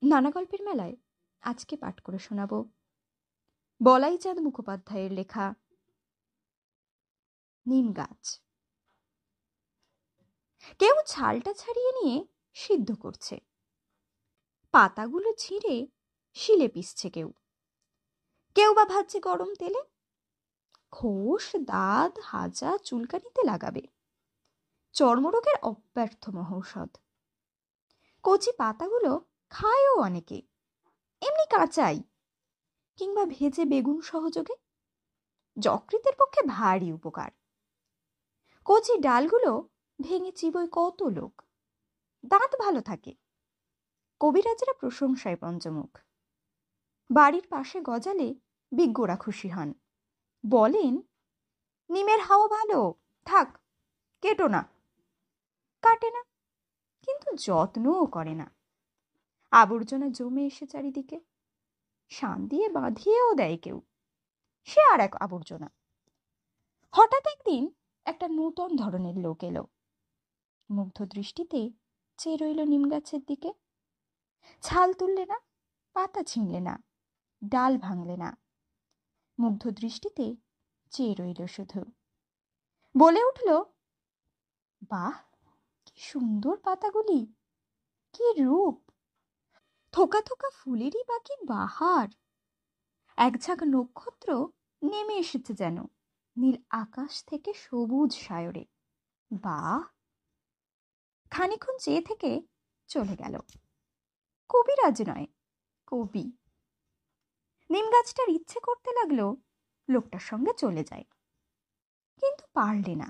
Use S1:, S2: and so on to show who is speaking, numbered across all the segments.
S1: নানা গল্পের মেলায় আজকে পাঠ করে শোনাব বলাইচাঁদ মুখোপাধ্যায়ের লেখা নিম গাছ। কেউ ছালটা ছাড়িয়ে নিয়ে সিদ্ধ করছে, পাতাগুলো ছিঁড়ে শিলে পিষছে, কেউ কেউ বা ভাজছে গরম তেলে। খোস, দাঁত, হাজা চুলকানিতে লাগাবে, চর্মরোগের অব্যর্থ মহৌষধ। কচি পাতাগুলো খায়ও অনেকে, এমনি কাঁচাই কিংবা ভেজে বেগুন সহযোগে। যকৃতের পক্ষে ভারী উপকার। কচি ডালগুলো ভেঙে চিবোয় কত লোক, দাঁত ভালো থাকে। কবিরাজরা প্রশংসায় পঞ্চমুখ। বাড়ির পাশে গজালে বিজ্ঞরা খুশি হন, বলেন নিমের হাওয়া ভালো, থাক কেটো না। কাটে না, কিন্তু যত্নও করে না। আবর্জনা জমে এসে চারিদিকে, শান দিয়ে বাঁধিয়েও দেয় কেউ, সে আর এক আবর্জনা। হঠাৎ একদিন একটা নূতন ধরনের লোক এলো, মুগ্ধ দৃষ্টিতে চেয়ে রইল নিম গাছের দিকে। ছাল তুললে না, পাতা ছিঁড়লে না, ডাল ভাঙলে না, মুগ্ধ দৃষ্টিতে চেয়ে রইল শুধু। বলে উঠল, বাহ কি সুন্দর পাতাগুলি, কি রূপ! থোকা থোকা ফুলেরই বাকি বাহার। এক ঝাঁক নক্ষত্র নেমে এসেছে যেন নীল আকাশ থেকে সবুজ সায়রে। বাহ! খানিক্ষণ চেয়ে থেকে চলে গেল। কবিরাজ নয়, কবি। নিম গাছটার ইচ্ছে করতে লাগলো লোকটার সঙ্গে চলে যায়, কিন্তু পারলে না।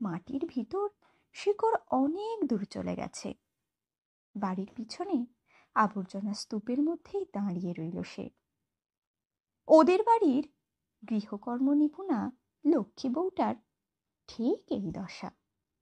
S1: মাটির ভিতর শিকড় অনেক দূর চলে গেছে। বাড়ির পিছনে আবর্জনা স্তূপের মধ্যেই দাঁড়িয়ে রইল সে। ওদের বাড়ির গৃহকর্ম নিপুণা লক্ষ্মী বউটার ঠিক এই দশা।